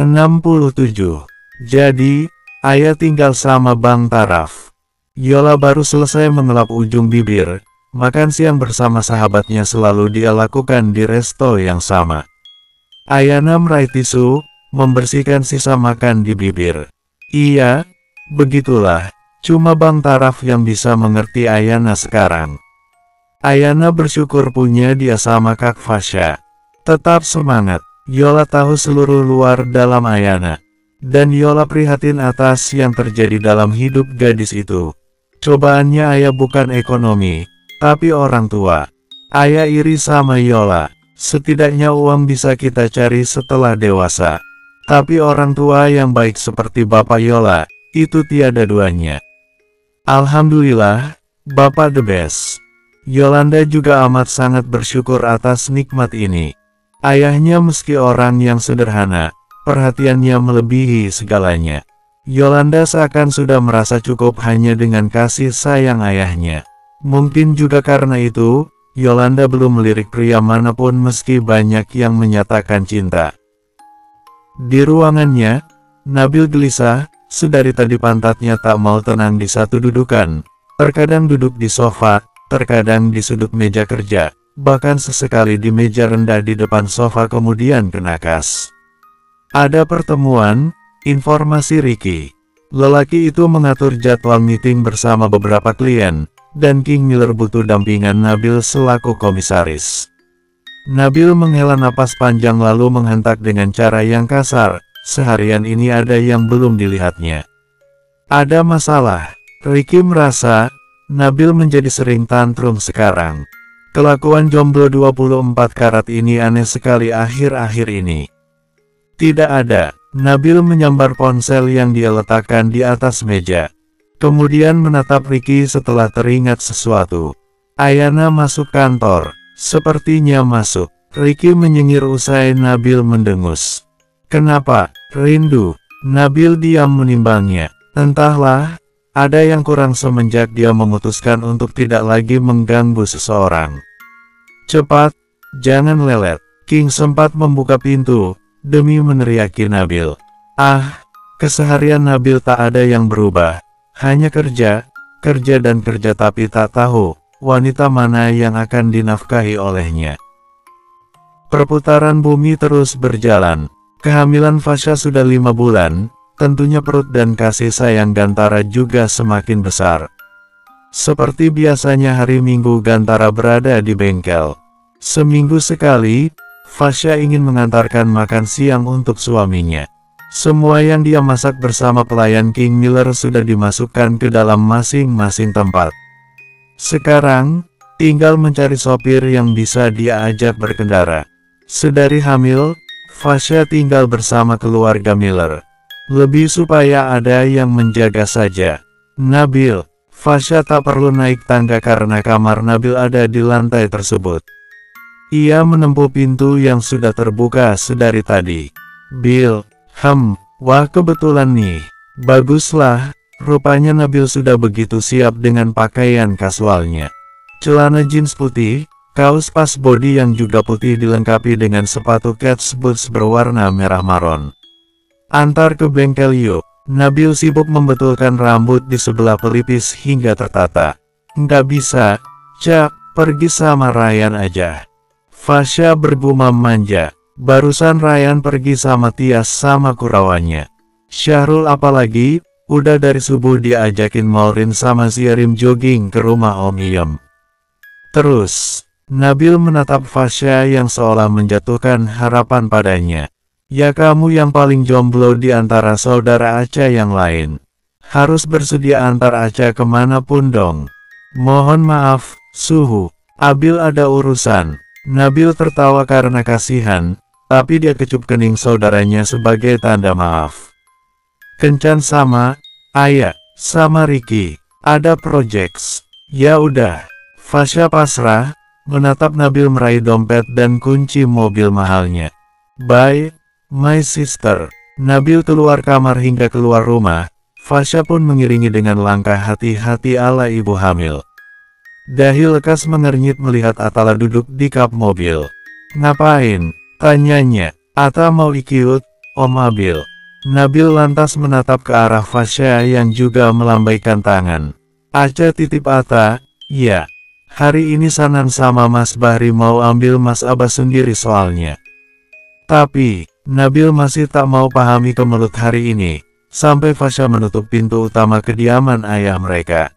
67. Jadi, ayah tinggal sama Bang Taraf. Yola baru selesai mengelap ujung bibir. Makan siang bersama sahabatnya selalu dia lakukan di resto yang sama. Ayana meraih tisu, membersihkan sisa makan di bibir. Iya, begitulah. Cuma Bang Taraf yang bisa mengerti Ayana sekarang. Ayana bersyukur punya dia sama Kak Fasya. Tetap semangat. Yola tahu seluruh luar dalam Ayana. Dan Yola prihatin atas yang terjadi dalam hidup gadis itu. Cobaannya ayah bukan ekonomi, tapi orang tua. Ayah iri sama Yola. Setidaknya uang bisa kita cari setelah dewasa. Tapi orang tua yang baik seperti Bapak Yola, itu tiada duanya. Alhamdulillah, Bapak the best. Yolanda juga amat sangat bersyukur atas nikmat ini. Ayahnya meski orang yang sederhana, perhatiannya melebihi segalanya. Yolanda seakan sudah merasa cukup hanya dengan kasih sayang ayahnya. Mungkin juga karena itu, Yolanda belum melirik pria manapun meski banyak yang menyatakan cinta. Di ruangannya, Nabil gelisah, sedari tadi pantatnya tak mau tenang di satu dudukan. Terkadang duduk di sofa, terkadang di sudut meja kerja, bahkan sesekali di meja rendah di depan sofa kemudian kena kas. Ada pertemuan, informasi Ricky. Lelaki itu mengatur jadwal meeting bersama beberapa klien, dan King Miller butuh dampingan Nabil selaku komisaris. Nabil menghela napas panjang lalu menghentak dengan cara yang kasar, seharian ini ada yang belum dilihatnya. Ada masalah. Ricky merasa, Nabil menjadi sering tantrum sekarang. Kelakuan jomblo 24 karat ini aneh sekali akhir-akhir ini. Tidak ada. Nabil menyambar ponsel yang dia letakkan di atas meja. Kemudian menatap Ricky setelah teringat sesuatu. Ayana masuk kantor. Sepertinya masuk. Ricky menyengir usai Nabil mendengus. Kenapa? Rindu. Nabil diam menimbangnya. Entahlah, ada yang kurang semenjak dia memutuskan untuk tidak lagi mengganggu seseorang. Cepat, jangan lelet. King sempat membuka pintu demi meneriaki Nabil. Ah, keseharian Nabil tak ada yang berubah. Hanya kerja, kerja dan kerja tapi tak tahu, wanita mana yang akan dinafkahi olehnya. Perputaran bumi terus berjalan. Kehamilan Fasya sudah 5 bulan, tentunya perut dan kasih sayang Gantara juga semakin besar. Seperti biasanya hari Minggu Gantara berada di bengkel. Seminggu sekali, Fasya ingin mengantarkan makan siang untuk suaminya. Semua yang dia masak bersama pelayan King Miller sudah dimasukkan ke dalam masing-masing tempat. Sekarang, tinggal mencari sopir yang bisa dia ajak berkendara. Sedari hamil, Fasya tinggal bersama keluarga Miller. Lebih supaya ada yang menjaga saja. Nabil, Fasya tak perlu naik tangga karena kamar Nabil ada di lantai tersebut. Ia menempuh pintu yang sudah terbuka sedari tadi. Bill, wah kebetulan nih. Baguslah, rupanya Nabil sudah begitu siap dengan pakaian kasualnya. Celana jeans putih, kaos pas body yang juga putih dilengkapi dengan sepatu kets boots berwarna merah maron. Antar ke bengkel yuk. Nabil sibuk membetulkan rambut di sebelah pelipis hingga tertata. Nggak bisa, Cak, pergi sama Ryan aja. Fasya bergumam manja. Barusan Ryan pergi sama Tias sama kurawannya. Syahrul apalagi, udah dari subuh dia ajakin Maureen sama Ziarim jogging ke rumah Om Iem. Terus, Nabil menatap Fasya yang seolah menjatuhkan harapan padanya. Ya kamu yang paling jomblo di antara saudara Aca yang lain. Harus bersedia antar Aca kemanapun dong. Mohon maaf, Suhu. Abil ada urusan. Nabil tertawa karena kasihan, tapi dia kecup kening saudaranya sebagai tanda maaf. Kencan sama, Ayah, sama Ricky. Ada projects. Ya udah. Fasya pasrah, menatap Nabil meraih dompet dan kunci mobil mahalnya. Bye, my sister. Nabil keluar kamar hingga keluar rumah. Fasya pun mengiringi dengan langkah hati-hati ala ibu hamil. Dahi lekas mengernyit melihat Atala duduk di kap mobil. Ngapain? Tanyanya. Ata mau ikut, Om Abil. Nabil lantas menatap ke arah Fasya yang juga melambaikan tangan. Aca titip Ata, ya. Hari ini Sanan sama Mas Bahri mau ambil Mas Abbas sendiri soalnya. Tapi, Nabil masih tak mau pahami kemelut hari ini, sampai Fasya menutup pintu utama kediaman ayah mereka.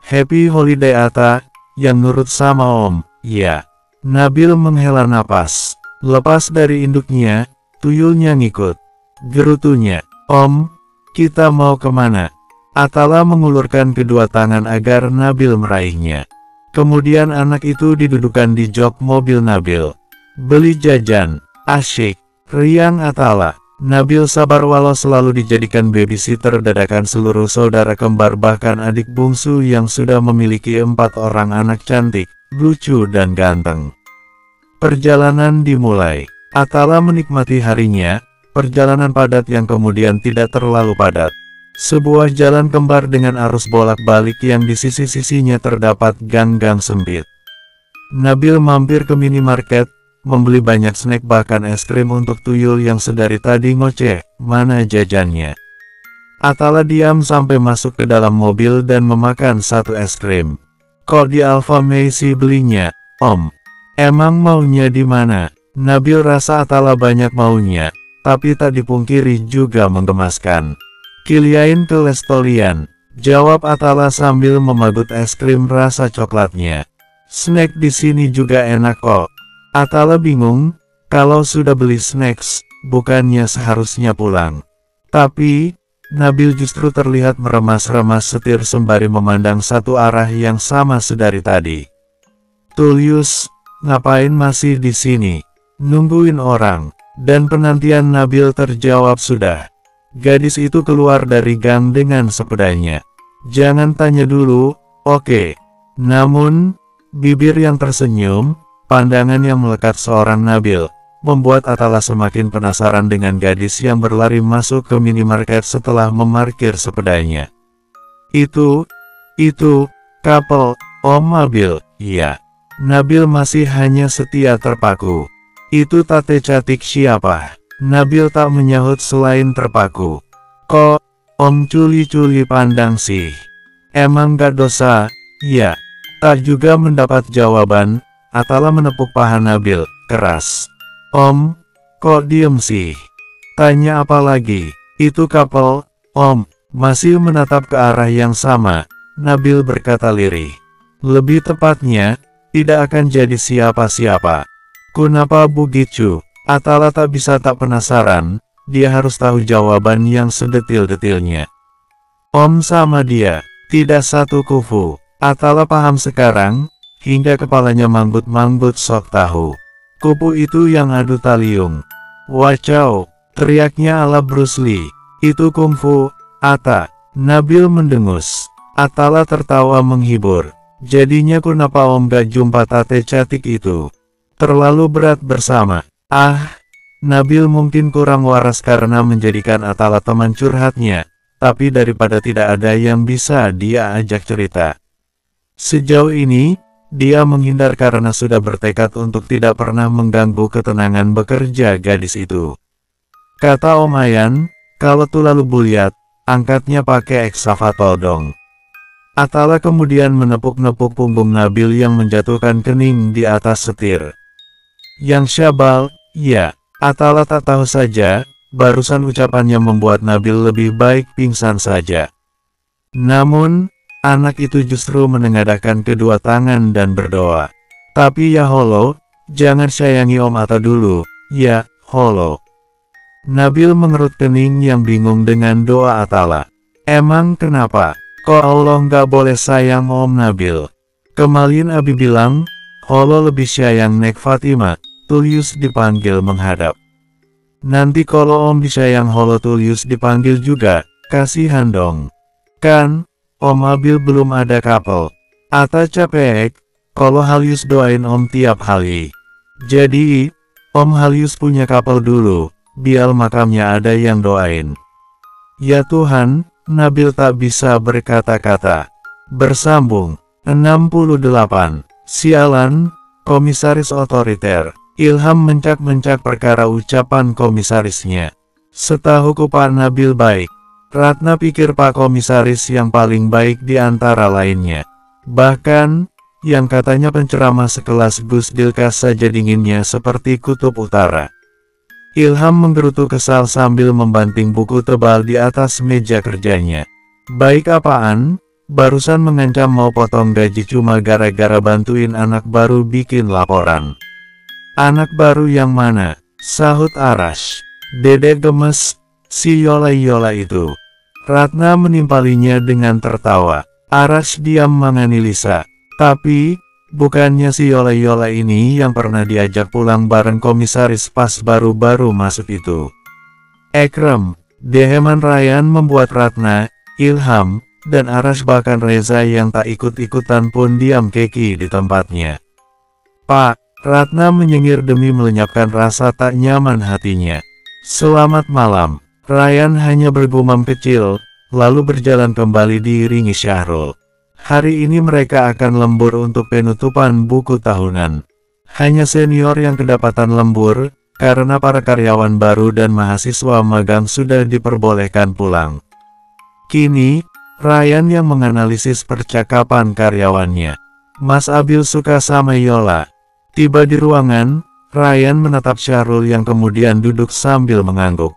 Happy Holiday Ata, yang nurut sama Om, ya. Nabil menghela napas. Lepas dari induknya, tuyulnya ngikut. Gerutunya, Om, kita mau kemana? Atala mengulurkan kedua tangan agar Nabil meraihnya. Kemudian anak itu didudukan di jok mobil Nabil. Beli jajan, asyik, riang Atala. Nabil sabar walau selalu dijadikan babysitter dadakan seluruh saudara kembar bahkan adik bungsu yang sudah memiliki 4 orang anak cantik, lucu dan ganteng. Perjalanan dimulai. Atala menikmati harinya. Perjalanan padat yang kemudian tidak terlalu padat. Sebuah jalan kembar dengan arus bolak-balik yang di sisi-sisinya terdapat gang-gang sempit. Nabil mampir ke minimarket, membeli banyak snack bahkan es krim untuk tuyul yang sedari tadi ngoceh, mana jajannya. Atala diam sampai masuk ke dalam mobil dan memakan satu es krim. Kok di Alfa Macy belinya, Om? Emang maunya di mana? Nabil rasa Atala banyak maunya. Tapi tak dipungkiri juga menggemaskan. Kiliain ke Lestolian, jawab Atala sambil memagut es krim rasa coklatnya. Snack di sini juga enak kok. Atala bingung, kalau sudah beli snacks, bukannya seharusnya pulang. Tapi, Nabil justru terlihat meremas-remas setir sembari memandang satu arah yang sama sedari tadi. Tullius, ngapain masih di sini? Nungguin orang. Dan penantian Nabil terjawab sudah. Gadis itu keluar dari gang dengan sepedanya. Jangan tanya dulu, oke. Namun, bibir yang tersenyum, pandangan yang melekat seorang Nabil, membuat Atala semakin penasaran dengan gadis yang berlari masuk ke minimarket setelah memarkir sepedanya. Itu, couple, Om Nabil, iya. Nabil masih hanya setia terpaku. Itu tate cantik siapa? Nabil tak menyahut selain terpaku. Kok, Om culi-culi pandang sih? Emang gak dosa? Ya. Tak juga mendapat jawaban, Atala menepuk paha Nabil, keras. Om, kok diem sih? Tanya apa lagi? Itu couple, Om, masih menatap ke arah yang sama, Nabil berkata lirih. Lebih tepatnya, tidak akan jadi siapa-siapa. Kenapa begitu? Atala tak bisa tak penasaran, dia harus tahu jawaban yang sedetil-detilnya. Om sama dia, tidak satu kufu. Atala paham sekarang, hingga kepalanya manggut-manggut sok tahu. Kupu itu yang adu taliung. Wacau, teriaknya ala Bruce Lee. Itu kungfu, Ata. Nabil mendengus. Atala tertawa menghibur. Jadinya kenapa Om gak jumpa tate cantik itu? Terlalu berat bersama. Nabil mungkin kurang waras karena menjadikan Atala teman curhatnya, tapi daripada tidak ada yang bisa dia ajak cerita. Sejauh ini, dia menghindar karena sudah bertekad untuk tidak pernah mengganggu ketenangan bekerja gadis itu. Kata Om Ayan, kalau tuh lalu buliat, angkatnya pakai ekskavator dong. Atala kemudian menepuk-nepuk punggung Nabil yang menjatuhkan kening di atas setir. Yang syabal, ya, Atala tak tahu saja, barusan ucapannya membuat Nabil lebih baik pingsan saja. Namun, anak itu justru menengadahkan kedua tangan dan berdoa. Tapi ya holo, jangan sayangi Om Ata dulu, ya, holo. Nabil mengerut kening yang bingung dengan doa Atala. Emang kenapa? Kok Allah nggak boleh sayang Om Nabil? Kemalin Abi bilang, holo lebih sayang Nek Fatima. Tullius dipanggil menghadap. Nanti kalau Om disayang holo Tullius dipanggil juga, kasihan dong. Kan, Om Abil belum ada couple. Ata capek, kalau Halius doain Om tiap hari. Jadi, Om Halius punya couple dulu, biar makamnya ada yang doain. Ya Tuhan, Nabil tak bisa berkata-kata. Bersambung, 68. Sialan, komisaris otoriter. Ilham mencak-mencak perkara ucapan komisarisnya. Setahuku Pak Nabil baik. Ratna pikir Pak Komisaris yang paling baik di antara lainnya. Bahkan, yang katanya penceramah sekelas Gus Dilkas saja dinginnya seperti kutub utara. Ilham menggerutu kesal sambil membanting buku tebal di atas meja kerjanya. Baik apaan? Barusan mengancam mau potong gaji cuma gara-gara bantuin anak baru bikin laporan. Anak baru yang mana? Sahut Arash. Dedek gemes, si Yola-Yola itu. Ratna menimpalinya dengan tertawa. Arash diam menganalisa. Tapi, bukannya si Yola-Yola ini yang pernah diajak pulang bareng komisaris pas baru-baru masuk itu. Ekrem, deheman Ryan membuat Ratna, Ilham, dan Arash bahkan Reza yang tak ikut-ikutan pun diam keki di tempatnya. Pak, Ratna menyengir demi melenyapkan rasa tak nyaman hatinya. Selamat malam. Ryan hanya bergumam kecil, lalu berjalan kembali diiringi Syahrul. Hari ini mereka akan lembur untuk penutupan buku tahunan. Hanya senior yang kedapatan lembur, karena para karyawan baru dan mahasiswa magang sudah diperbolehkan pulang. Kini, Ryan yang menganalisis percakapan karyawannya. Mas Abil suka sama Yola. Tiba di ruangan, Ryan menatap Syahrul yang kemudian duduk sambil mengangguk.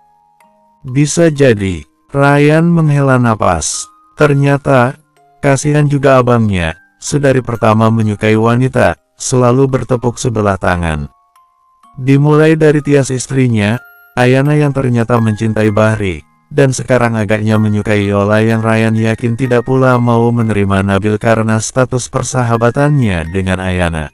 Bisa jadi, Ryan menghela napas. Ternyata, kasihan juga abangnya, sedari pertama menyukai wanita, selalu bertepuk sebelah tangan. Dimulai dari Tias istrinya, Ayana yang ternyata mencintai Bahri. Dan sekarang agaknya menyukai Yola yang Ryan yakin tidak pula mau menerima Nabil karena status persahabatannya dengan Ayana.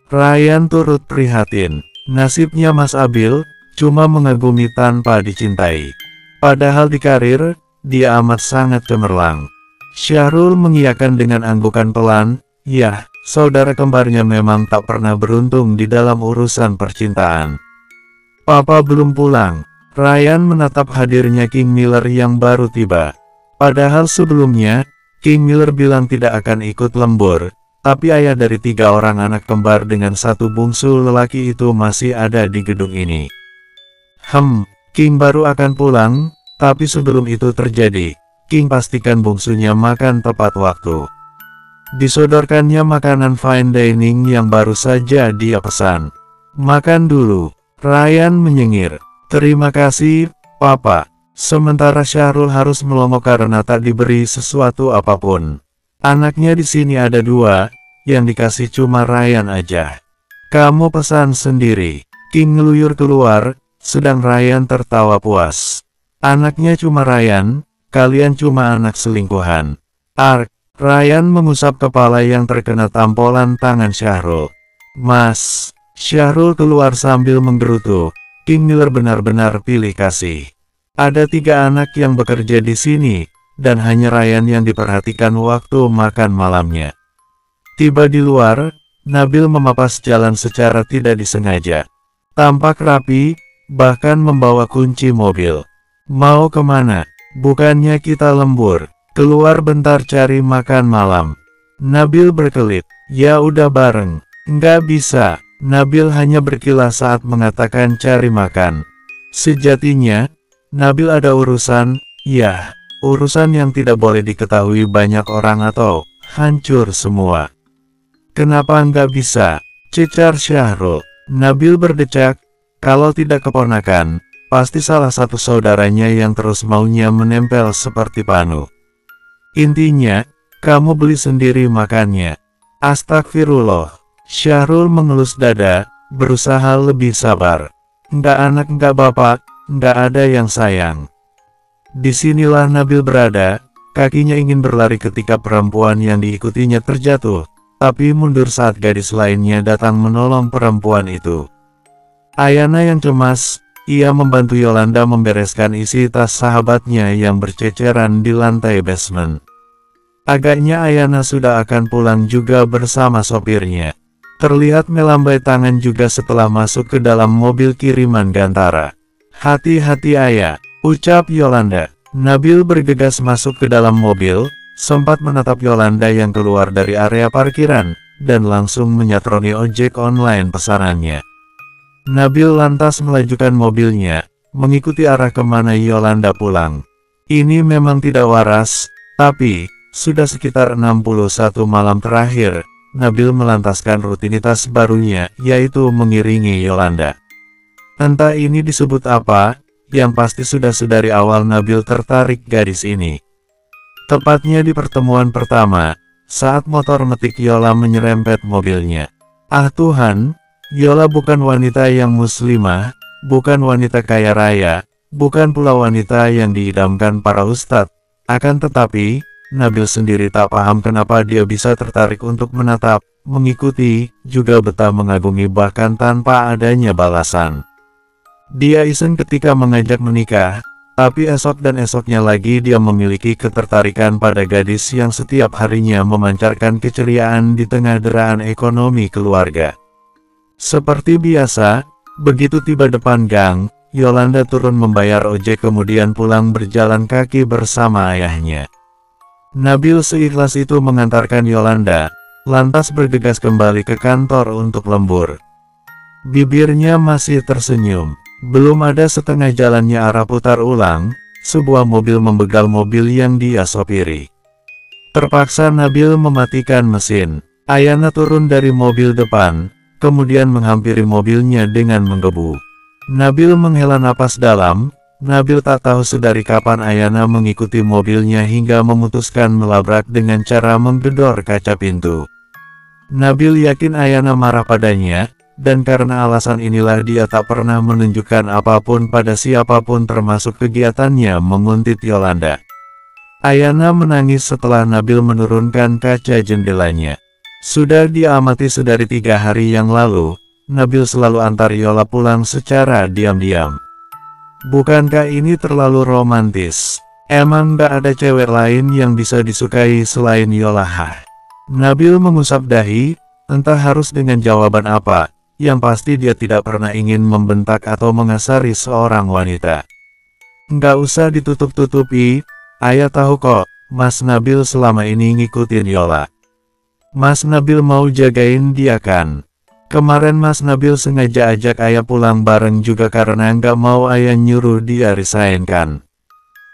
Ryan turut prihatin, nasibnya Mas Abil, cuma mengagumi tanpa dicintai. Padahal di karir, dia amat sangat cemerlang. Syahrul mengiyakan dengan anggukan pelan, yah, saudara kembarnya memang tak pernah beruntung di dalam urusan percintaan. Papa belum pulang. Ryan menatap hadirnya King Miller yang baru tiba. Padahal sebelumnya, King Miller bilang tidak akan ikut lembur, tapi ayah dari 3 orang anak kembar dengan 1 bungsu lelaki itu masih ada di gedung ini. King baru akan pulang, tapi sebelum itu terjadi, King pastikan bungsunya makan tepat waktu. Disodorkannya makanan fine dining yang baru saja dia pesan. Makan dulu, Ryan menyengir. Terima kasih, Papa. Sementara Syahrul harus melongo karena tak diberi sesuatu apapun. Anaknya di sini ada 2, yang dikasih cuma Ryan aja. Kamu pesan sendiri. King ngeluyur keluar, sedang Ryan tertawa puas. Anaknya cuma Ryan, kalian cuma anak selingkuhan. Ark, Ryan mengusap kepala yang terkena tampolan tangan Syahrul. Mas, Syahrul keluar sambil menggerutu. King Miller benar-benar pilih kasih. Ada 3 anak yang bekerja di sini, dan hanya Ryan yang diperhatikan waktu makan malamnya. Tiba di luar, Nabil memapas jalan secara tidak disengaja. Tampak rapi, bahkan membawa kunci mobil. Mau kemana? Bukannya kita lembur. Keluar bentar cari makan malam. Nabil berkelit. Ya udah bareng. Nggak bisa. Nabil hanya berkilas saat mengatakan cari makan. Sejatinya, Nabil ada urusan, ya, urusan yang tidak boleh diketahui banyak orang atau hancur semua. Kenapa nggak bisa? Cecar Syahrul. Nabil berdecak, kalau tidak keponakan, pasti salah satu saudaranya yang terus maunya menempel seperti panu. Intinya, kamu beli sendiri makannya. Astagfirullah. Syahrul mengelus dada, berusaha lebih sabar. Nggak anak nggak bapak, nggak ada yang sayang. Disinilah Nabil berada, kakinya ingin berlari ketika perempuan yang diikutinya terjatuh, tapi mundur saat gadis lainnya datang menolong perempuan itu. Ayana yang cemas, ia membantu Yolanda membereskan isi tas sahabatnya yang berceceran di lantai basement. Agaknya Ayana sudah akan pulang juga bersama sopirnya. Terlihat melambai tangan juga setelah masuk ke dalam mobil kiriman Gantara. Hati-hati ayah, ucap Yolanda. Nabil bergegas masuk ke dalam mobil, sempat menatap Yolanda yang keluar dari area parkiran, dan langsung menyatroni ojek online pesanannya. Nabil lantas melajukan mobilnya, mengikuti arah kemana Yolanda pulang. Ini memang tidak waras, tapi sudah sekitar 61 malam terakhir, Nabil melantaskan rutinitas barunya, yaitu mengiringi Yolanda. Entah ini disebut apa, yang pasti sudah sedari awal Nabil tertarik gadis ini. Tepatnya di pertemuan pertama, saat motor metik Yola menyerempet mobilnya. Ah Tuhan, Yola bukan wanita yang muslimah, bukan wanita kaya raya, bukan pula wanita yang diidamkan para ustadz. Akan tetapi, Nabil sendiri tak paham kenapa dia bisa tertarik untuk menatap, mengikuti, juga betah mengagumi bahkan tanpa adanya balasan. Dia iseng ketika mengajak menikah, tapi esok dan esoknya lagi dia memiliki ketertarikan pada gadis yang setiap harinya memancarkan keceriaan di tengah deraan ekonomi keluarga. Seperti biasa, begitu tiba depan gang, Yolanda turun membayar ojek kemudian pulang berjalan kaki bersama ayahnya. Nabil seikhlas itu mengantarkan Yolanda, lantas bergegas kembali ke kantor untuk lembur. Bibirnya masih tersenyum. Belum ada setengah jalannya arah putar ulang, sebuah mobil membegal mobil yang dia sopiri. Terpaksa Nabil mematikan mesin. Ayana turun dari mobil depan, kemudian menghampiri mobilnya dengan menggebu. Nabil menghela napas dalam. Nabil tak tahu sedari kapan Ayana mengikuti mobilnya hingga memutuskan melabrak dengan cara menggedor kaca pintu. Nabil yakin Ayana marah padanya, dan karena alasan inilah dia tak pernah menunjukkan apapun pada siapapun termasuk kegiatannya menguntit Yolanda. Ayana menangis setelah Nabil menurunkan kaca jendelanya. Sudah diamati sedari 3 hari yang lalu, Nabil selalu antar Yola pulang secara diam-diam. Bukankah ini terlalu romantis? Emang gak ada cewek lain yang bisa disukai selain Yola? Nabil mengusap dahi, entah harus dengan jawaban apa, yang pasti dia tidak pernah ingin membentak atau mengasari seorang wanita. Nggak usah ditutup-tutupi, ayah tahu kok, Mas Nabil selama ini ngikutin Yola. Mas Nabil mau jagain dia kan? Kemarin Mas Nabil sengaja ajak ayah pulang bareng juga karena nggak mau ayah nyuruh dia resign kan?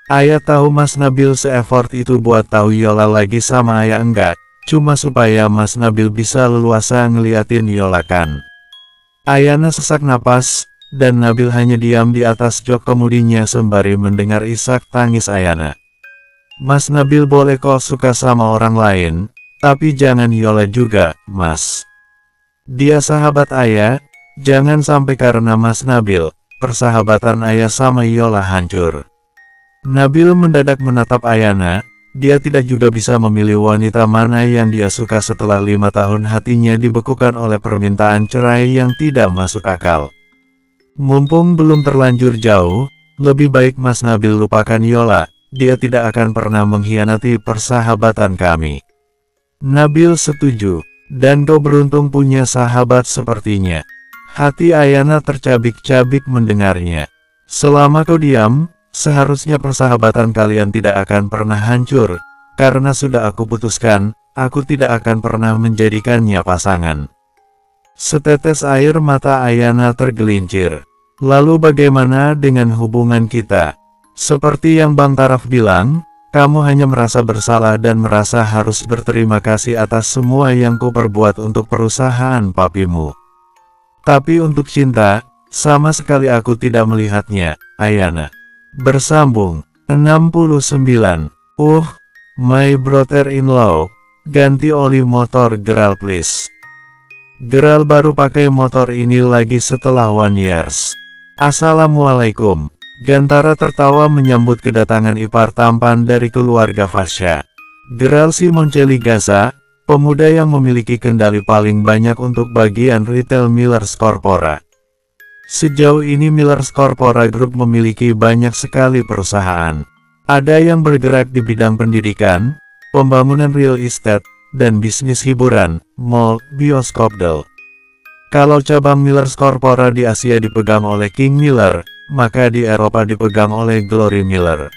Ayah tahu Mas Nabil se-effort itu buat tahu Yola lagi sama ayah enggak, cuma supaya Mas Nabil bisa leluasa ngeliatin Yola kan? Ayana sesak napas, dan Nabil hanya diam di atas jok kemudinya sembari mendengar isak tangis Ayana. Mas Nabil boleh kok suka sama orang lain, tapi jangan Yola juga, Mas. Dia sahabat ayah, jangan sampai karena Mas Nabil, persahabatan ayah sama Yola hancur. Nabil mendadak menatap Ayana, dia tidak juga bisa memilih wanita mana yang dia suka setelah 5 tahun hatinya dibekukan oleh permintaan cerai yang tidak masuk akal. Mumpung belum terlanjur jauh, lebih baik Mas Nabil lupakan Yola, dia tidak akan pernah mengkhianati persahabatan kami. Nabil setuju. Dan kau beruntung punya sahabat sepertinya. Hati Ayana tercabik-cabik mendengarnya. Selama kau diam, seharusnya persahabatan kalian tidak akan pernah hancur. Karena sudah aku putuskan, aku tidak akan pernah menjadikannya pasangan. Setetes air mata Ayana tergelincir. Lalu bagaimana dengan hubungan kita? Seperti yang Bang Taraf bilang, kamu hanya merasa bersalah dan merasa harus berterima kasih atas semua yang kuperbuat untuk perusahaan papimu. Tapi untuk cinta, sama sekali aku tidak melihatnya, Ayana. Bersambung, 69. My brother-in-law, ganti oli motor Geral please. Geral baru pakai motor ini lagi setelah 1 years. Assalamualaikum. Gantara tertawa menyambut kedatangan ipar tampan dari keluarga Fasya. Geral Simon Celigaza, pemuda yang memiliki kendali paling banyak untuk bagian retail Millers Corpora. Sejauh ini Millers Corpora Group memiliki banyak sekali perusahaan. Ada yang bergerak di bidang pendidikan, pembangunan real estate, dan bisnis hiburan, mall, bioskop del. Kalau cabang Millers Corpora di Asia dipegang oleh King Miller, maka di Eropa dipegang oleh Glory Miller.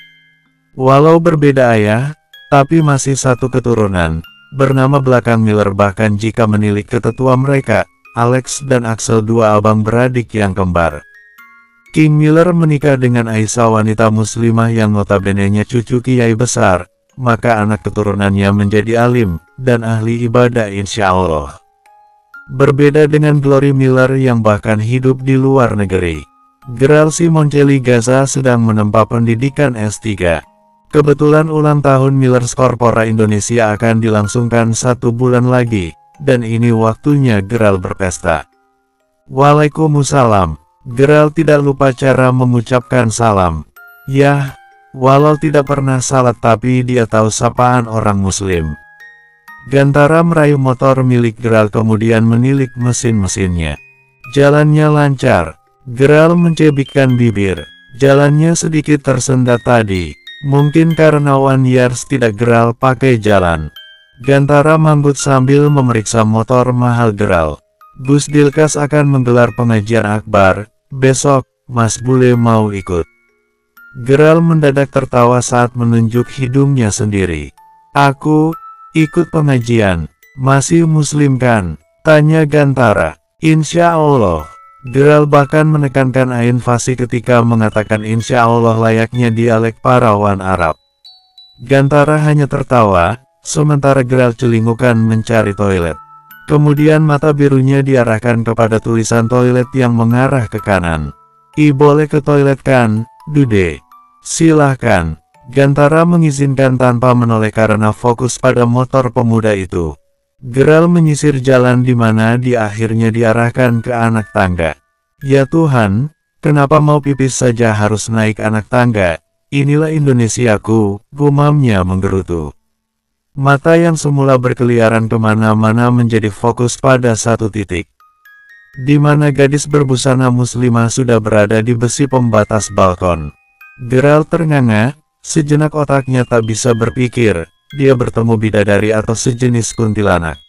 Walau berbeda ayah, tapi masih satu keturunan, bernama belakang Miller bahkan jika menilik ke tetua mereka, Alex dan Axel dua abang beradik yang kembar. King Miller menikah dengan Aisyah, wanita muslimah yang notabene-nya cucu kiai besar, maka anak keturunannya menjadi alim dan ahli ibadah insya Allah. Berbeda dengan Glory Miller yang bahkan hidup di luar negeri, Gerald Simoncelli Gaza sedang menempa pendidikan S3. Kebetulan ulang tahun Millers Corpora Indonesia akan dilangsungkan 1 bulan lagi, dan ini waktunya Gerald berpesta. Waalaikumsalam. Gerald tidak lupa cara mengucapkan salam. Yah, walau tidak pernah salat tapi dia tahu sapaan orang muslim. Gantara meraih motor milik Gerald kemudian menilik mesin-mesinnya. Jalannya lancar. Gerald mencebikkan bibir. Jalannya sedikit tersendat tadi. Mungkin karena 1 years tidak Gerald pakai jalan. Gantara mambut sambil memeriksa motor mahal Gerald. Gus Dilkas akan menggelar pengajian akbar. Besok, Mas Bule mau ikut. Gerald mendadak tertawa saat menunjuk hidungnya sendiri. Aku ikut pengajian. Masih muslim kan? Tanya Gantara. Insya Allah. Gerald bahkan menekankan ain fasih ketika mengatakan insya Allah layaknya dialek parawan Arab. Gantara hanya tertawa, sementara Gerald celingukan mencari toilet. Kemudian mata birunya diarahkan kepada tulisan toilet yang mengarah ke kanan. Boleh ke toilet kan, Dude? Silahkan. Gantara mengizinkan tanpa menoleh karena fokus pada motor pemuda itu. Gerald menyisir jalan di mana dia akhirnya diarahkan ke anak tangga. Ya Tuhan, kenapa mau pipis saja harus naik anak tangga? Inilah Indonesiaku, gumamnya menggerutu. Mata yang semula berkeliaran kemana-mana menjadi fokus pada satu titik. Di mana gadis berbusana muslimah sudah berada di besi pembatas balkon. Gerald ternganga, sejenak otaknya tak bisa berpikir, dia bertemu bidadari atau sejenis kuntilanak.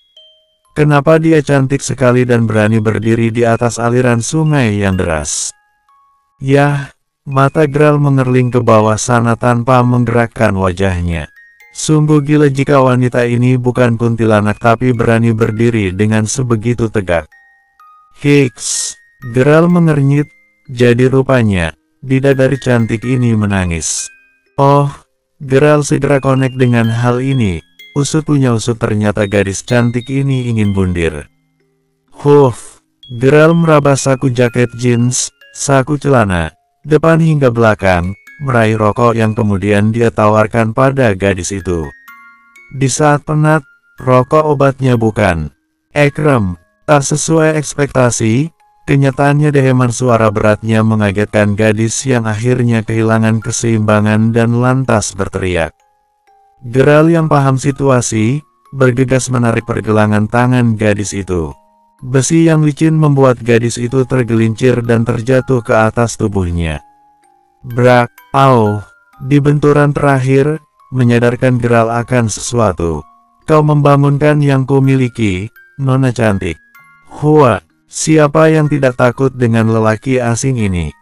Kenapa dia cantik sekali dan berani berdiri di atas aliran sungai yang deras? Yah, mata Gerald mengerling ke bawah sana tanpa menggerakkan wajahnya. Sungguh gila jika wanita ini bukan kuntilanak tapi berani berdiri dengan sebegitu tegak. Hiks, Gerald mengernyit, jadi rupanya, bidadari cantik ini menangis. Oh, Gerald segera connect dengan hal ini, usut punya usut ternyata gadis cantik ini ingin bundir. Huff, Gerald meraba saku jaket jeans, saku celana, depan hingga belakang, meraih rokok yang kemudian dia tawarkan pada gadis itu. Di saat penat, rokok obatnya bukan. Ekrem, tak sesuai ekspektasi, kenyataannya deheman suara beratnya mengagetkan gadis yang akhirnya kehilangan keseimbangan dan lantas berteriak. Gerald yang paham situasi, bergegas menarik pergelangan tangan gadis itu. Besi yang licin membuat gadis itu tergelincir dan terjatuh ke atas tubuhnya. Brak, au, di benturan terakhir, menyadarkan Gerald akan sesuatu. Kau membangunkan yang kumiliki, nona cantik. Hua, siapa yang tidak takut dengan lelaki asing ini?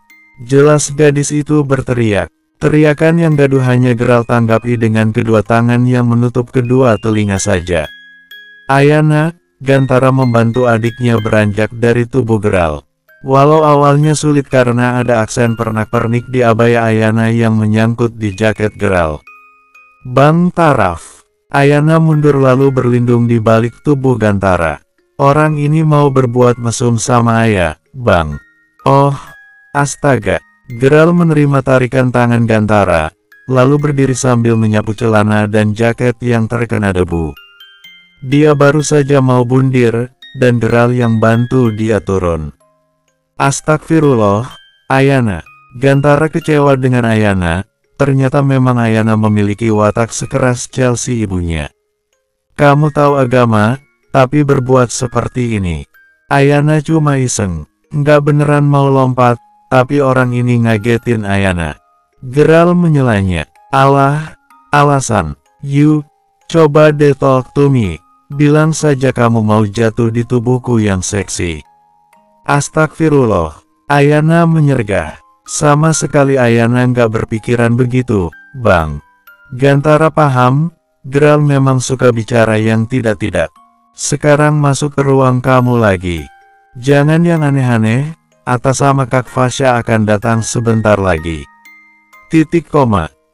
Jelas gadis itu berteriak. Teriakan yang gaduh hanya Gerald tanggapi dengan kedua tangan yang menutup kedua telinga saja. Ayana, Gantara membantu adiknya beranjak dari tubuh Gerald. Walau awalnya sulit karena ada aksen pernak-pernik di abaya Ayana yang menyangkut di jaket Gerald. Bang Taraf. Ayana mundur lalu berlindung di balik tubuh Gantara. Orang ini mau berbuat mesum sama Ayah, Bang. Oh, astaga. Gerald menerima tarikan tangan Gantara, lalu berdiri sambil menyapu celana dan jaket yang terkena debu. Dia baru saja mau bundir, dan Gerald yang bantu dia turun. Astagfirullah, Ayana. Gantara kecewa dengan Ayana, ternyata memang Ayana memiliki watak sekeras Chelsea ibunya. Kamu tahu agama, tapi berbuat seperti ini. Ayana cuma iseng, nggak beneran mau lompat, tapi orang ini ngagetin Ayana. Gerald menyelanya, alah, alasan, you, coba deh talk to me, bilang saja kamu mau jatuh di tubuhku yang seksi. Astagfirullah, Ayana menyergah. Sama sekali Ayana nggak berpikiran begitu, Bang. Gantara paham, Gerald memang suka bicara yang tidak-tidak. Sekarang masuk ke ruang kamu lagi. Jangan yang aneh-aneh, atas sama Kak Fasya akan datang sebentar lagi.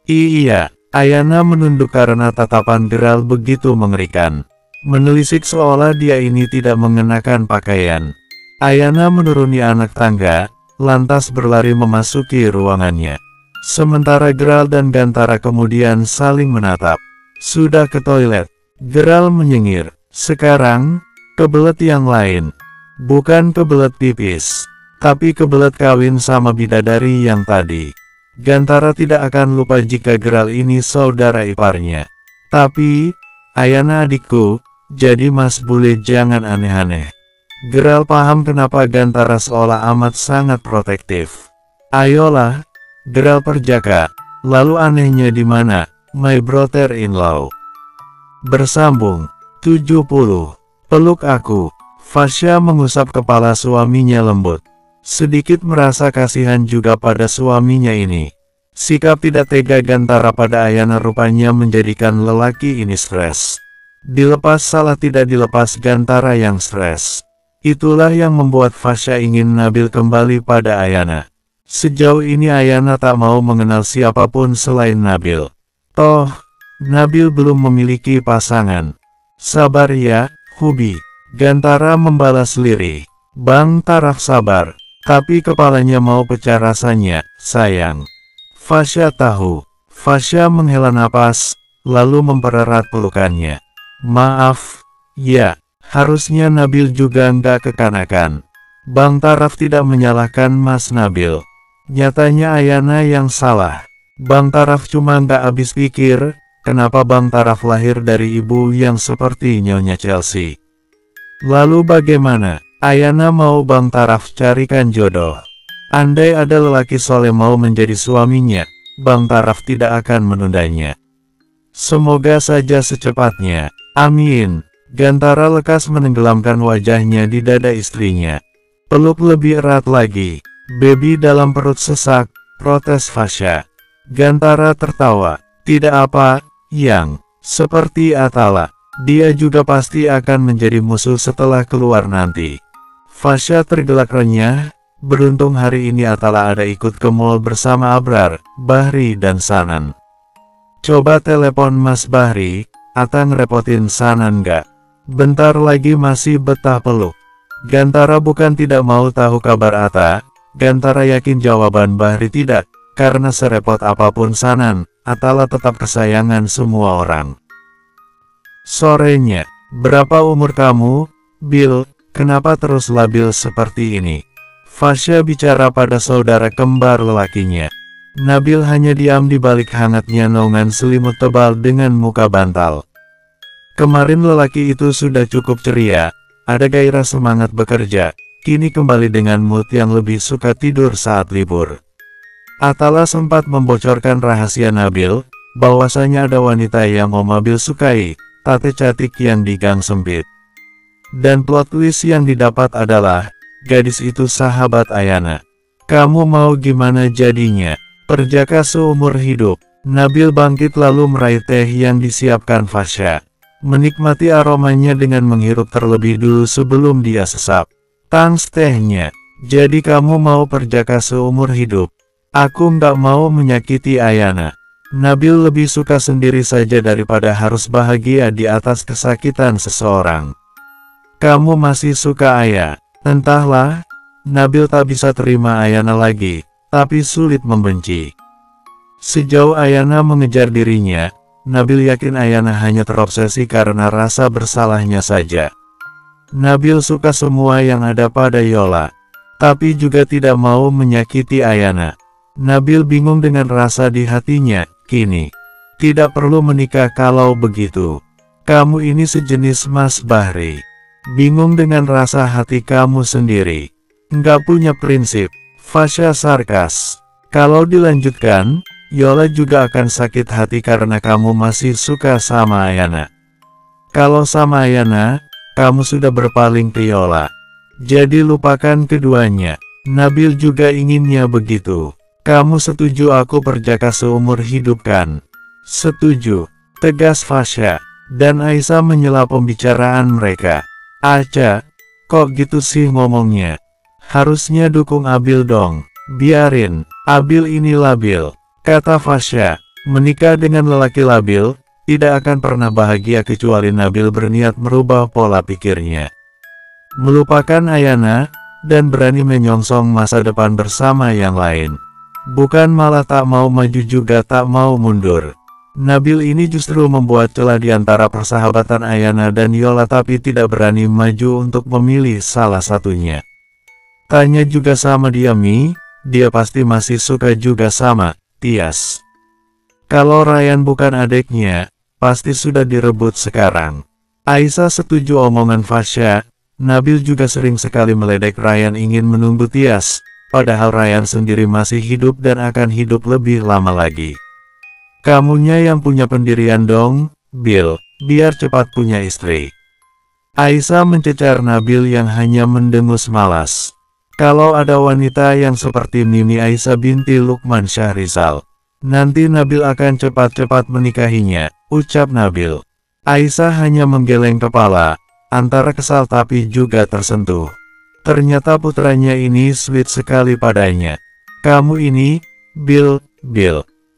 Iya, Ayana menunduk karena tatapan Gerald begitu mengerikan. Menelisik seolah dia ini tidak mengenakan pakaian. Ayana menuruni anak tangga, lantas berlari memasuki ruangannya. Sementara Gerald dan Gantara kemudian saling menatap. Sudah ke toilet. Gerald menyengir. Sekarang, kebelet yang lain. Bukan kebelet pipis, tapi kebelet kawin sama bidadari yang tadi. Gantara tidak akan lupa jika Gerald ini saudara iparnya. Tapi, Ayana adikku, jadi Mas Bule jangan aneh-aneh. Gerald paham kenapa Gantara seolah amat sangat protektif. Ayolah, Gerald perjaka, lalu anehnya di mana, my brother-in-law? Bersambung. 70. Peluk aku. Fasya mengusap kepala suaminya lembut. Sedikit merasa kasihan juga pada suaminya ini. Sikap tidak tega Gantara pada Ayana rupanya menjadikan lelaki ini stres. Dilepas salah tidak dilepas Gantara yang stres. Itulah yang membuat Fasya ingin Nabil kembali pada Ayana. Sejauh ini Ayana tak mau mengenal siapapun selain Nabil. Toh, Nabil belum memiliki pasangan. Sabar ya, Hubi. Gantara membalas lirih. Bang Taraf sabar. Tapi kepalanya mau pecah rasanya, sayang. Fasya tahu. Fasya menghela napas, lalu mempererat pelukannya. Maaf, ya, harusnya Nabil juga nggak kekanakan. Bang Taraf tidak menyalahkan Mas Nabil. Nyatanya Ayana yang salah. Bang Taraf cuma nggak habis pikir, kenapa Bang Taraf lahir dari ibu yang seperti Nyonya Chelsea. Lalu bagaimana? Ayana mau Bang Taraf carikan jodoh. Andai ada lelaki soleh mau menjadi suaminya, Bang Taraf tidak akan menundanya. Semoga saja secepatnya. Amin. Gantara lekas menenggelamkan wajahnya di dada istrinya. Peluk lebih erat lagi. Baby dalam perut sesak, protes Fasya. Gantara tertawa. Tidak apa, Yang. Seperti Atala. Dia juga pasti akan menjadi musuh setelah keluar nanti. Fasya tergelak renyah. Beruntung hari ini Atala ada ikut ke mall bersama Abrar, Bahri dan Sanan. Coba telepon Mas Bahri, Ata ngerepotin Sanan nggak? Bentar lagi masih betah peluk. Gantara bukan tidak mau tahu kabar Ata. Gantara yakin jawaban Bahri tidak, karena serepot apapun Sanan, Atala tetap kesayangan semua orang. Sorenya, berapa umur kamu, Bill? Kenapa terus labil seperti ini? Fasya bicara pada saudara kembar lelakinya. Nabil hanya diam di balik hangatnya naungan selimut tebal dengan muka bantal. Kemarin lelaki itu sudah cukup ceria, ada gairah semangat bekerja, kini kembali dengan mood yang lebih suka tidur saat libur. Atala sempat membocorkan rahasia Nabil, bahwasanya ada wanita yang Om Nabil sukai, Tate Catik yang di gang sempit. Dan plot twist yang didapat adalah, gadis itu sahabat Ayana. Kamu mau gimana jadinya? Perjaka seumur hidup. Nabil bangkit lalu meraih teh yang disiapkan Fasya. Menikmati aromanya dengan menghirup terlebih dulu sebelum dia sesap. Tangs tehnya. Jadi kamu mau perjaka seumur hidup? Aku nggak mau menyakiti Ayana. Nabil lebih suka sendiri saja daripada harus bahagia di atas kesakitan seseorang. Kamu masih suka Aya? Entahlah, Nabil tak bisa terima Ayana lagi, tapi sulit membenci. Sejauh Ayana mengejar dirinya, Nabil yakin Ayana hanya terobsesi karena rasa bersalahnya saja. Nabil suka semua yang ada pada Yola, tapi juga tidak mau menyakiti Ayana. Nabil bingung dengan rasa di hatinya, kini. Tidak perlu menikah kalau begitu. Kamu ini sejenis Mas Bahri. Bingung dengan rasa hati kamu sendiri. Nggak punya prinsip. Fasya sarkas. Kalau dilanjutkan, Yola juga akan sakit hati karena kamu masih suka sama Ayana. Kalau sama Ayana, kamu sudah berpaling ke Yola. Jadi lupakan keduanya. Nabil juga inginnya begitu. Kamu setuju aku perjaka seumur hidup kan? Setuju, tegas Fasya. Dan Aisyah menyela pembicaraan mereka. Aca, kok gitu sih ngomongnya? Harusnya dukung Abil dong. Biarin, Abil ini labil, kata Fasya. Menikah dengan lelaki labil, tidak akan pernah bahagia kecuali Nabil berniat merubah pola pikirnya. Melupakan Ayana, dan berani menyongsong masa depan bersama yang lain. Bukan malah tak mau maju juga tak mau mundur. Nabil ini justru membuat celah di antara persahabatan Ayana dan Yola tapi tidak berani maju untuk memilih salah satunya. Tanya juga sama dia Mi, dia pasti masih suka juga sama Tias. Kalau Ryan bukan adiknya, pasti sudah direbut sekarang. Aisyah setuju omongan Fasya. Nabil juga sering sekali meledek Ryan ingin menunggu Tias, padahal Ryan sendiri masih hidup dan akan hidup lebih lama lagi. Kamunya yang punya pendirian dong, Bill, biar cepat punya istri. Aisyah mencecar Nabil yang hanya mendengus malas. Kalau ada wanita yang seperti Mimi Aisyah binti Lukman Syahrizal, nanti Nabil akan cepat-cepat menikahinya, ucap Nabil. Aisyah hanya menggeleng kepala, antara kesal tapi juga tersentuh. Ternyata putranya ini sweet sekali padanya. Kamu ini, Bill.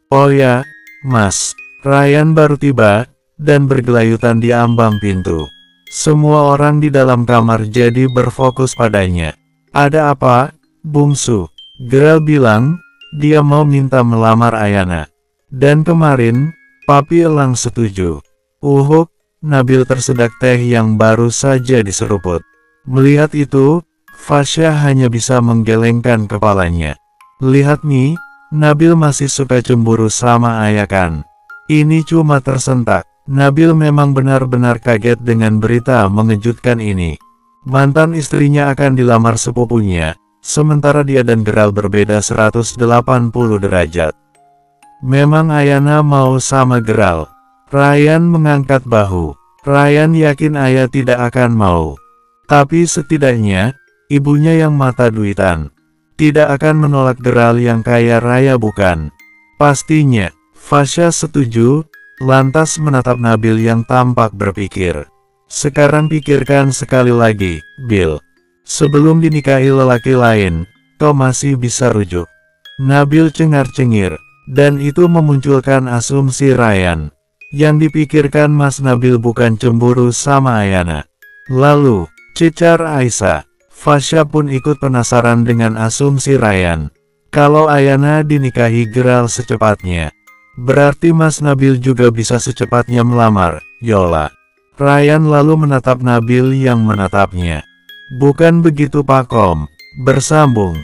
Oh ya, Mas. Ryan baru tiba, dan bergelayutan di ambang pintu. Semua orang di dalam kamar jadi berfokus padanya. Ada apa, Bungsu? Gerald bilang, dia mau minta melamar Ayana. Dan kemarin, Papi Elang setuju. Uhuk, Nabil tersedak teh yang baru saja diseruput. Melihat itu, Fasya hanya bisa menggelengkan kepalanya. Lihat nih, Nabil masih suka cemburu sama Ayah kan? Ini cuma tersentak. Nabil memang benar-benar kaget dengan berita mengejutkan ini. Mantan istrinya akan dilamar sepupunya, sementara dia dan Gerald berbeda 180 derajat. Memang Ayana mau sama Gerald. Ryan mengangkat bahu. Ryan yakin Ayah tidak akan mau. Tapi setidaknya, ibunya yang mata duitan tidak akan menolak Gerald yang kaya raya bukan? Pastinya, Fasya setuju, lantas menatap Nabil yang tampak berpikir. Sekarang pikirkan sekali lagi, Bill. Sebelum dinikahi lelaki lain, kau masih bisa rujuk. Nabil cengar-cengir, dan itu memunculkan asumsi Ryan. Yang dipikirkan Mas Nabil bukan cemburu sama Ayana. Lalu, cecar Aisyah. Fasya pun ikut penasaran dengan asumsi Ryan. Kalau Ayana dinikahi Gerald secepatnya, berarti Mas Nabil juga bisa secepatnya melamar Yola. Ryan lalu menatap Nabil yang menatapnya. Bukan begitu Pak Kom. Bersambung.